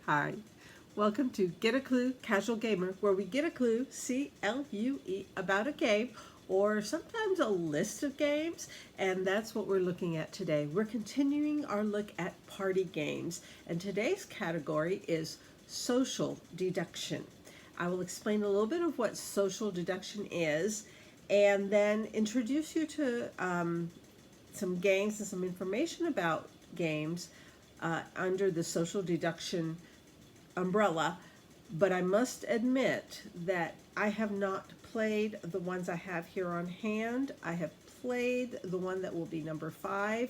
Hi, welcome to Get a Clue Casual Gamer, where we get a clue, C-L-U-E, about a game or sometimes a list of games, and that's what we're looking at today. We're continuing our look at party games, and today's category is social deduction. I will explain a little bit of what social deduction is and then introduce you to some games and some information about games under the social deduction umbrella, but I must admit that I have not played the ones I have here on hand. I have played the one that will be number 5.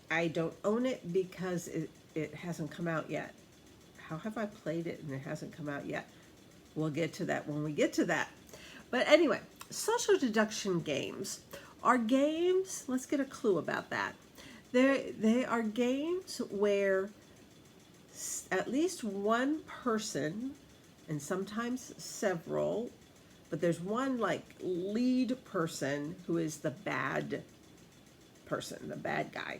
I don't own it because it hasn't come out yet. How have I played it and it hasn't come out yet? We'll get to that when we get to that. But anyway, social deduction games are games, let's get a clue about that. They are games where at least one person, and sometimes several, but there's one like lead person who is the bad person, the bad guy.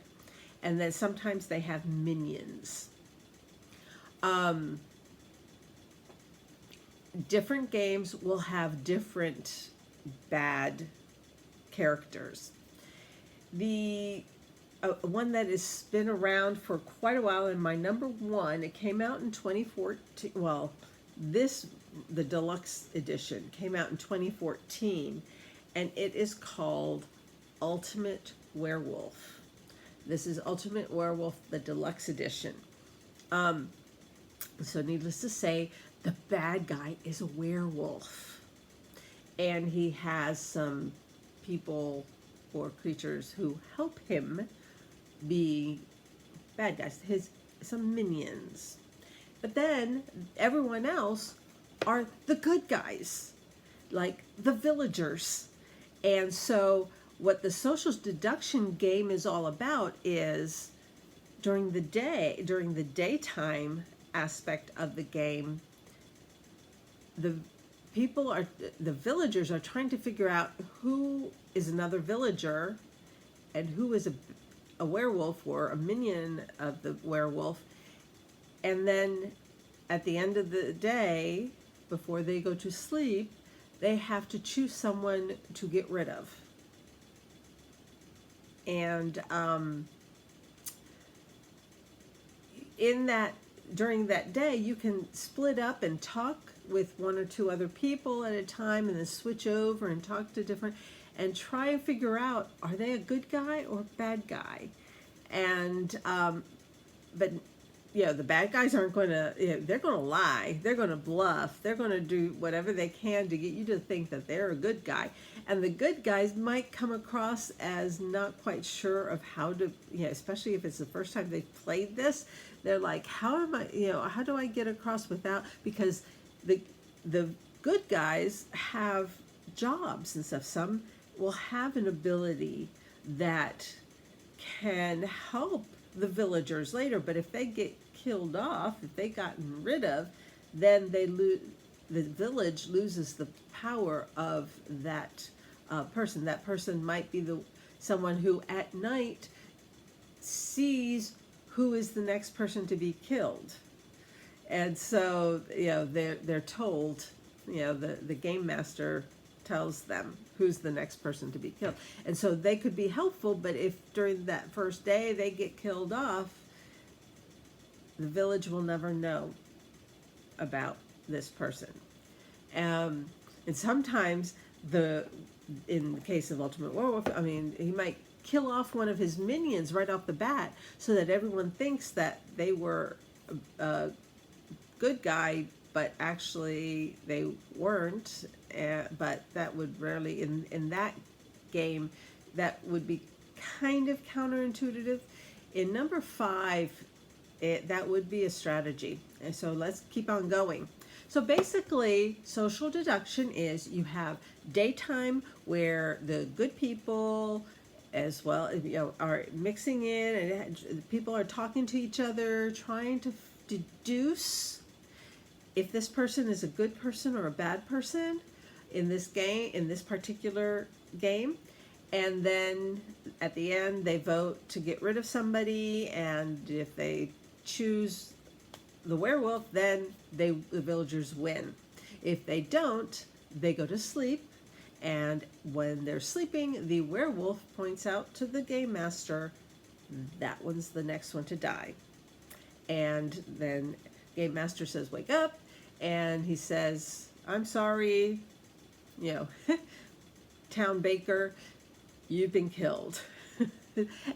And then sometimes they have minions. Different games will have different bad characters. The one that has been around for quite a while, and my number 1, it came out in 2014. Well, the deluxe edition came out in 2014, and it is called Ultimate Werewolf. This is Ultimate Werewolf, the deluxe edition. So needless to say, the bad guy is a werewolf, and he has some people or creatures who help him be bad guys, some minions. But then everyone else are the good guys, like the villagers. And so what the social deduction game is all about is during the daytime aspect of the game, the villagers are trying to figure out who is another villager and who is a werewolf or a minion of the werewolf. And then at the end of the day, before they go to sleep, they have to choose someone to get rid of. And during that day, you can split up and talk with 1 or 2 other people at a time, and then switch over and talk to different, and try and figure out, are they a good guy or a bad guy? And but the bad guys aren't going to, they're going to lie, they're going to bluff, they're going to do whatever they can to get you to think that they're a good guy. And the good guys might come across as not quite sure of how to, especially if it's the first time they've played this, they're like, how do I get across without, because the good guys have jobs and stuff. Some will have an ability that can help the villagers later, but if they get killed off, if they gotten rid of, then the village loses the power of that person. That person might be someone who at night sees who is the next person to be killed. And so, they're told, the game master tells them who's the next person to be killed. And so they could be helpful, but if during that first day they get killed off, the village will never know about this person. And sometimes in the case of Ultimate Werewolf, he might kill off one of his minions right off the bat so that everyone thinks that they were good guy, but actually they weren't. But that would rarely, in that game, that would be kind of counterintuitive. In number 5, that would be a strategy. And so let's keep on going. So basically, social deduction is you have daytime where the good people as well are mixing in, and people are talking to each other, trying to deduce if this person is a good person or a bad person in this game, in this particular game. And then at the end they vote to get rid of somebody, and if they choose the werewolf, then the villagers win. If they don't, they go to sleep, and when they're sleeping, the werewolf points out to the game master, that one's the next one to die. And then game master says, wake up, and he says, I'm sorry, town baker, you've been killed.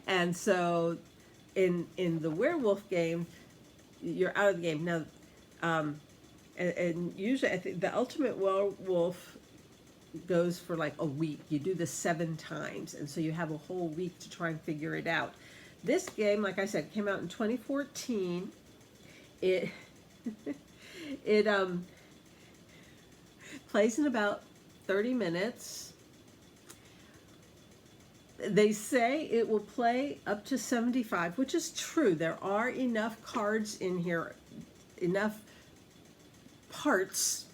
And so in the werewolf game, you're out of the game. Now, and usually I think the ultimate werewolf goes for like a week. You do this 7 times, and so you have a whole week to try and figure it out. This game, like I said, came out in 2014. It plays in about 30 minutes. They say it will play up to 75, which is true. There are enough cards in here, enough parts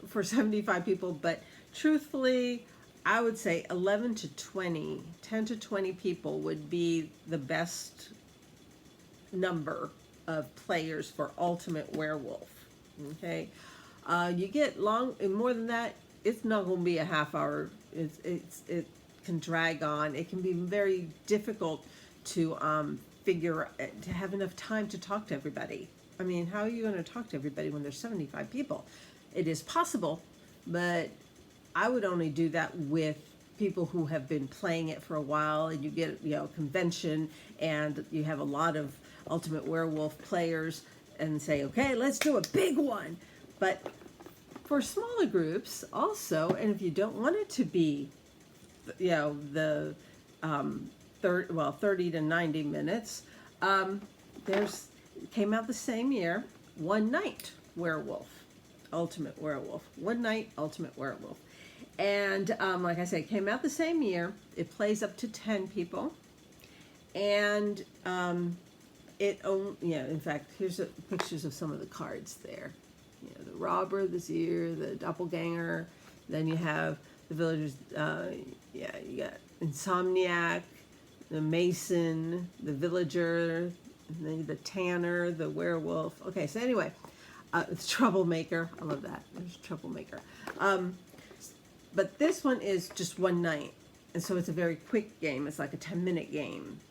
for 75 people, but truthfully, I would say 11 to 20, 10 to 20 people would be the best number of players for Ultimate Werewolf. Okay, you get more than that, it's not going to be a half hour. It can drag on. It can be very difficult to to have enough time to talk to everybody. I mean, how are you going to talk to everybody when there's 75 people? It is possible, but I would only do that with people who have been playing it for a while, and you get a convention and you have a lot of Ultimate Werewolf players, and say, okay, let's do a big one. But for smaller groups also, and if you don't want it to be the 30 to 90 minutes, came out the same year, One Night Werewolf, Ultimate Werewolf. One Night Ultimate Werewolf. And like I said, it came out the same year. It plays up to 10 people. And in fact, here's pictures of some of the cards there. The robber, the seer, the doppelganger. Then you have the villagers. You got insomniac, the mason, the villager, the tanner, the werewolf. Okay, so anyway, it's troublemaker. I love that. There's troublemaker. But this one is just one night, and so it's a very quick game. It's like a 10-minute game.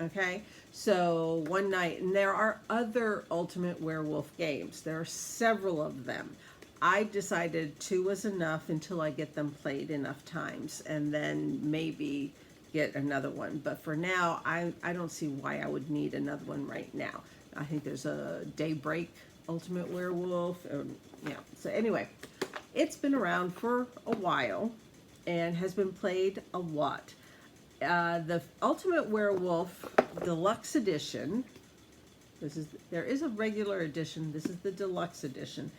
Okay, so one night, and there are other Ultimate Werewolf games. There are several of them. I decided 2 was enough until I get them played enough times, and then maybe get another one. But for now, I don't see why I would need another one right now. I think there's a Daybreak Ultimate Werewolf. So anyway, it's been around for a while and has been played a lot. The Ultimate Werewolf Deluxe Edition, there is a regular edition, this is the Deluxe Edition.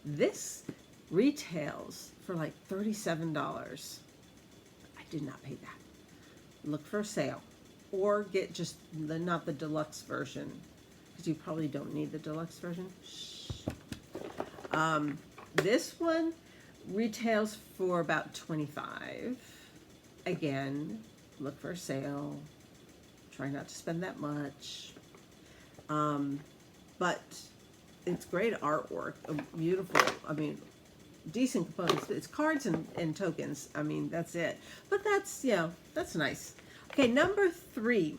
This retails for like $37. I did not pay that. Look for a sale, or get just not the deluxe version, because you probably don't need the deluxe version. This one retails for about $25. Again, look for a sale. Try not to spend that much. But it's great artwork, beautiful. I mean, decent components. It's cards and tokens. I mean, that's it. But that's nice. Okay, number 3.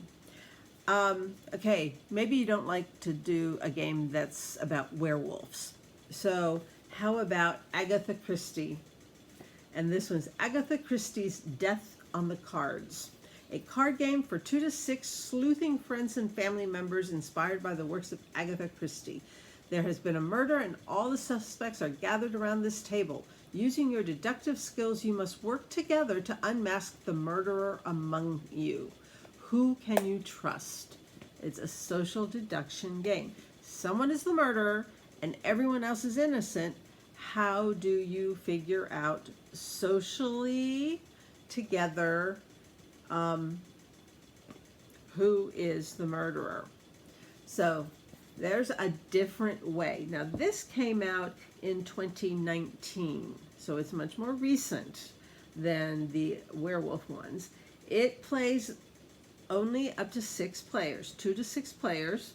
Okay, maybe you don't like to do a game that's about werewolves. So how about Agatha Christie? And this one's Agatha Christie's Death on the Cards. A card game for 2 to 6 sleuthing friends and family members inspired by the works of Agatha Christie. There has been a murder and all the suspects are gathered around this table. Using your deductive skills, you must work together to unmask the murderer among you. Who can you trust? It's a social deduction game. Someone is the murderer and everyone else is innocent. How do you figure out socially together who is the murderer? So there's a different way. Now this came out in 2019, so it's much more recent than the werewolf ones. It plays only up to 6 players, 2 to 6 players.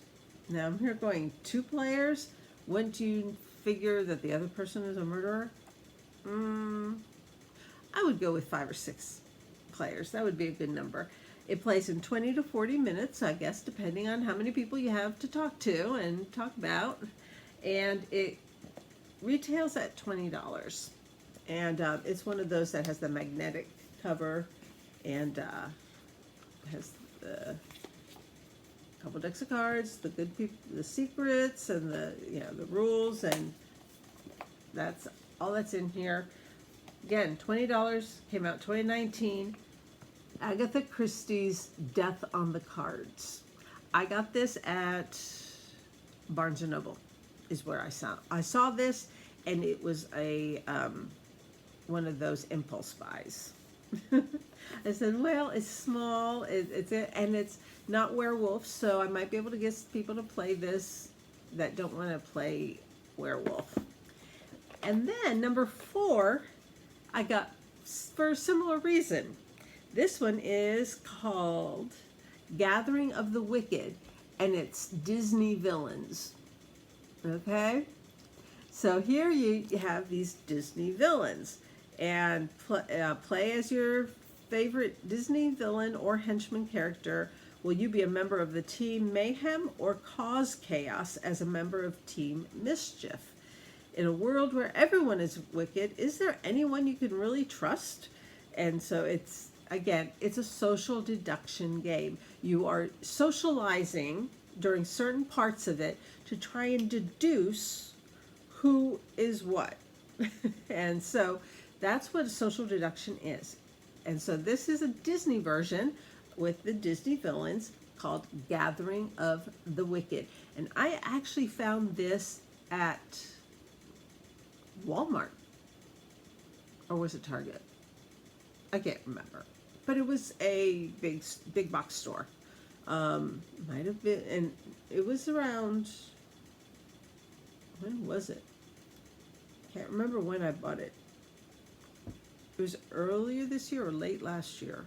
Now I'm here going 2 players. Wouldn't you figure that the other person is a murderer? I would go with 5 or 6 players. That would be a good number. It plays in 20 to 40 minutes, I guess, depending on how many people you have to talk to and talk about. And it retails at $20. And it's one of those that has the magnetic cover and has the couple decks of cards, the good people, the secrets, and the the rules, and that's all that's in here. Again, $20, came out 2019. Agatha Christie's Death on the Cards. I got this at Barnes & Noble is where I saw this, and it was a one of those impulse buys. I said, well, it's small, and it's not Werewolf, so I might be able to get people to play this that don't want to play Werewolf. And then number 4, I got for a similar reason. This one is called Gathering of the Wicked, and it's Disney villains. Okay? So here you have these Disney villains, and play as your favorite Disney villain or henchman character. Will you be a member of the Team Mayhem or cause chaos as a member of Team Mischief? In a world where everyone is wicked, is there anyone you can really trust? And so it's, again, it's a social deduction game. You are socializing during certain parts of it to try and deduce who is what. And so that's what a social deduction is. And so this is a Disney version with the Disney villains called Gathering of the Wicked. And I actually found this at Walmart. Or was it Target? I can't remember. But it was a big box store. Might have been, and it was around, when was it? Can't remember when I bought it. It was earlier this year or late last year.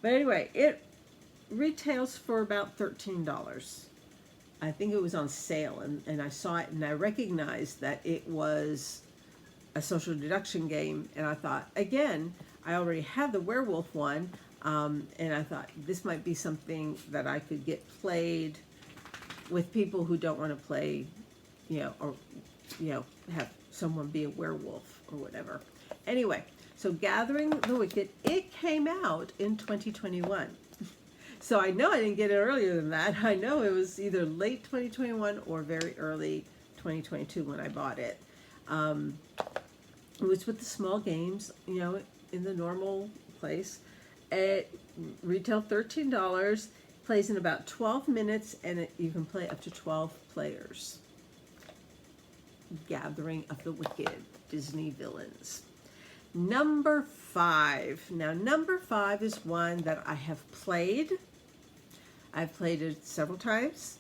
But anyway, it retails for about $13. I think it was on sale, and I saw it, and I recognized that it was a social deduction game, and I thought, again, I already had the Werewolf one, and I thought this might be something that I could get played with people who don't want to play, or, have someone be a werewolf or whatever. Anyway, so Gathering the Wicked, it came out in 2021. So I know I didn't get it earlier than that. I know it was either late 2021 or very early 2022 when I bought it. It was with the small games, in the normal place. It retailed $13, plays in about 12 minutes, and you can play up to 12 players. Gathering of the Wicked, Disney villains. Number 5. Now, number 5 is one that I have played. I've played it several times.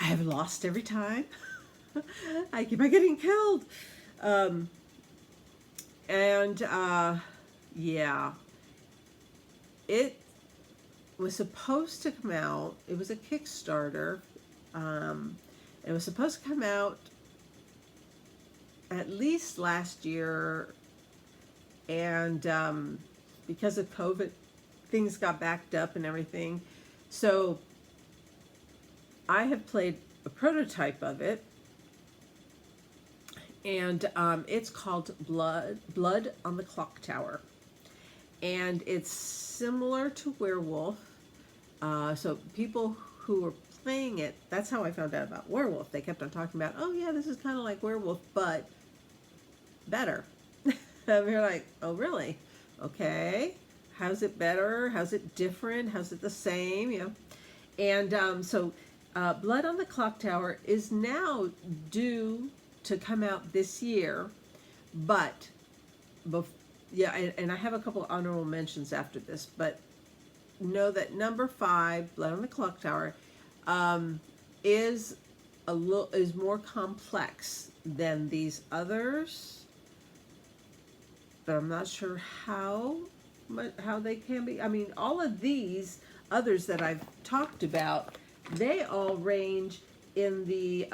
I have lost every time. I keep on getting killed. Yeah. It was supposed to come out. It was a Kickstarter. It was supposed to come out at least last year, and because of COVID, things got backed up and everything. So I have played a prototype of it, and it's called Blood on the Clock Tower, and it's similar to Werewolf. So people who were playing it, that's how I found out about Werewolf. They kept on talking about, oh yeah, this is kind of like Werewolf, but better. And we're like, oh really? Okay. How's it better? How's it different? How's it the same? And so Blood on the Clock Tower is now due to come out this year, but and I have a couple of honorable mentions after this, but know that number 5, Blood on the Clock Tower, is more complex than these others, but I'm not sure how they can be. I mean, all of these others that I've talked about, they all range in the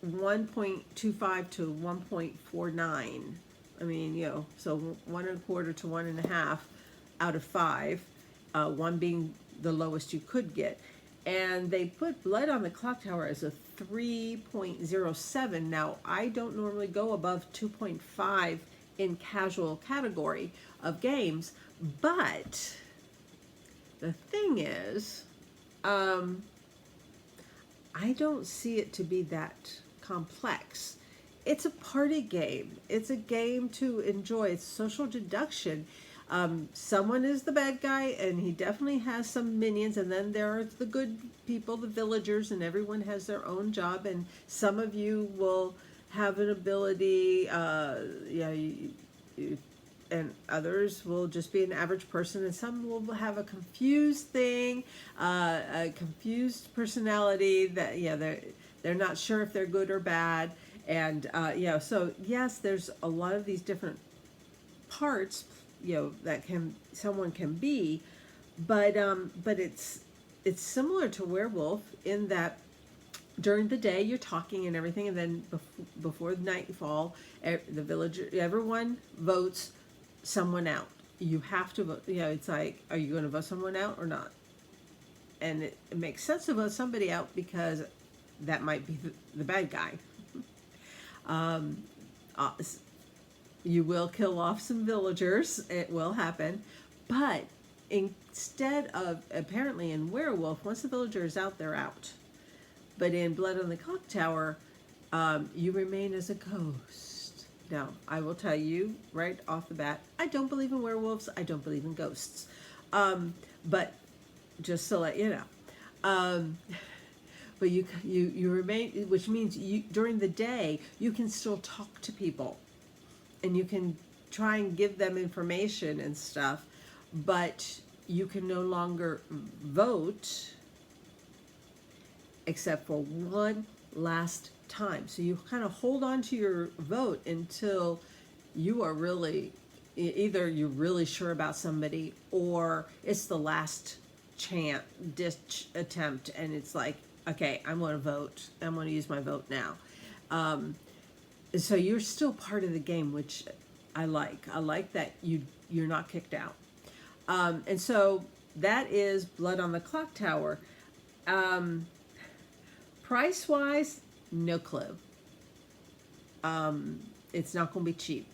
1.25 to 1.49. I mean, so 1.25 to 1.5 out of 5, one being the lowest you could get. And they put Blood on the Clock Tower as a 3.07. Now, I don't normally go above 2.5 in casual category of games, but the thing is, I don't see it to be that complex. It's a party game. It's a game to enjoy. It's social deduction. Someone is the bad guy, and he definitely has some minions, and then there are the good people, the villagers, and everyone has their own job, and some of you will have an ability, and others will just be an average person, and some will have a confused thing, a confused personality that, they're not sure if they're good or bad, and, so yes, there's a lot of these different parts that someone can be, but it's similar to Werewolf in that during the day you're talking and everything, and then before nightfall, the villager, everyone votes someone out. You have to vote. It's like, are you going to vote someone out or not? And it makes sense to vote somebody out because that might be the bad guy. You will kill off some villagers. It will happen. But instead of, apparently in Werewolf, once the villager is out, they're out. But in Blood on the Clock Tower, you remain as a ghost. Now, I will tell you right off the bat, I don't believe in werewolves. I don't believe in ghosts. But just to let you know. But you remain, which means during the day, you can still talk to people. And you can try and give them information and stuff, but you can no longer vote except for one last time. So you kind of hold on to your vote until you are really, either you're really sure about somebody or it's the last ditch attempt, and it's like, okay, I'm going to vote. I'm going to use my vote now. So you're still part of the game, which I like. I like that you're not kicked out. And so that is Blood on the Clock Tower. Price-wise, no clue. It's not going to be cheap.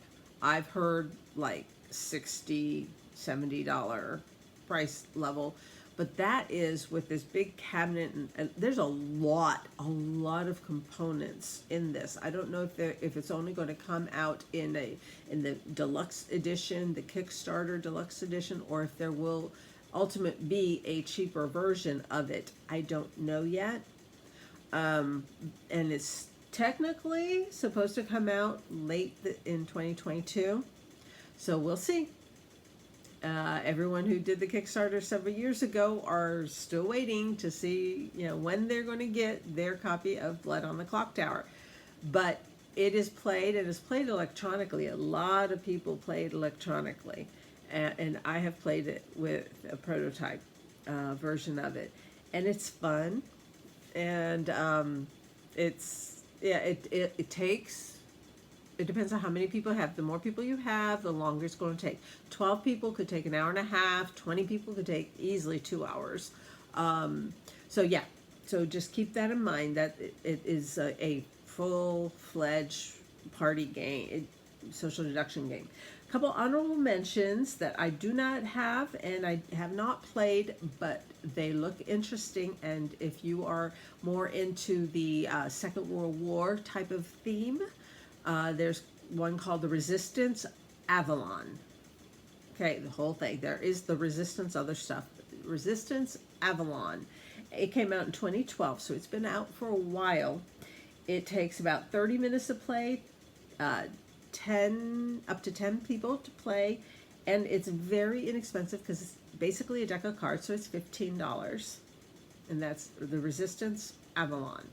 I've heard like $60, $70 price level. But that is with this big cabinet, and there's a lot of components in this. I don't know if it's only going to come out in the deluxe edition, the Kickstarter deluxe edition, or if there will ultimately be a cheaper version of it. I don't know yet. And it's technically supposed to come out late in 2022, so we'll see. Everyone who did the Kickstarter several years ago are still waiting to see, when they're going to get their copy of Blood on the Clock Tower. But it is played electronically. A lot of people played electronically. And I have played it with a prototype version of it. And it's fun. And it takes... It depends on how many people you have. The more people you have, the longer it's going to take. 12 people could take an hour and a half. 20 people could take easily 2 hours. So just keep that in mind, that it is a full-fledged party game, social deduction game. A couple honorable mentions that I do not have and I have not played, but they look interesting. And if you are more into the Second World War type of theme, there's one called the Resistance Avalon. Okay, the whole thing. There is the Resistance other stuff. Resistance Avalon. It came out in 2012, so it's been out for a while. It takes about 30 minutes to play, up to 10 people to play, and it's very inexpensive because it's basically a deck of cards, so it's $15. And that's the Resistance Avalon.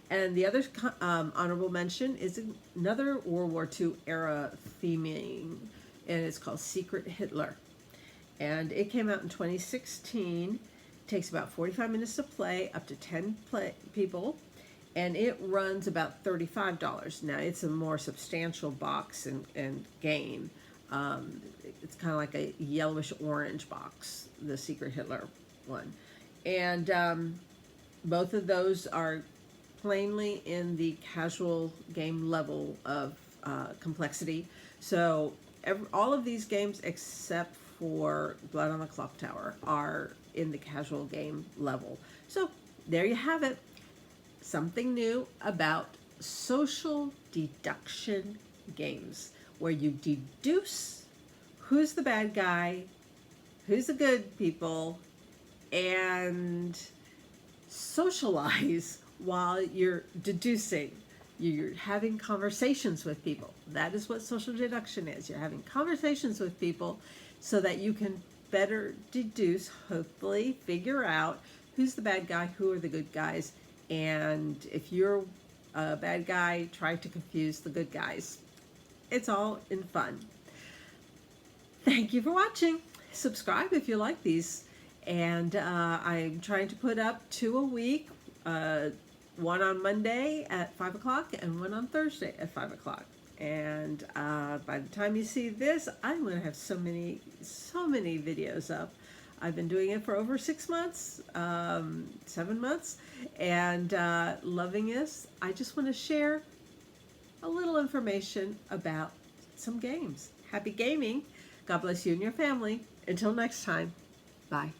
And the other honorable mention is another World War II era theming, and it's called Secret Hitler. And it came out in 2016, takes about 45 minutes to play, up to 10 people, and it runs about $35. Now, it's a more substantial box and game. It's kind of like a yellowish-orange box, the Secret Hitler one. And both of those are plainly in the casual game level of complexity. So all of these games except for Blood on the Clock Tower are in the casual game level. So there you have it. Something new about social deduction games, where you deduce who's the bad guy, who's the good people, and socialize while you're deducing. You're having conversations with people. That is what social deduction is. You're having conversations with people so that you can better deduce, hopefully figure out who's the bad guy, who are the good guys, and if you're a bad guy, try to confuse the good guys. It's all in fun. Thank you for watching. Subscribe if you like these. And I'm trying to put up 2 a week, one on Monday at 5 o'clock and one on Thursday at 5 o'clock. And by the time you see this, I'm going to have so many videos up. I've been doing it for over 6 months, 7 months, and loving this. I just want to share a little information about some games. Happy gaming. God bless you and your family. Until next time, bye.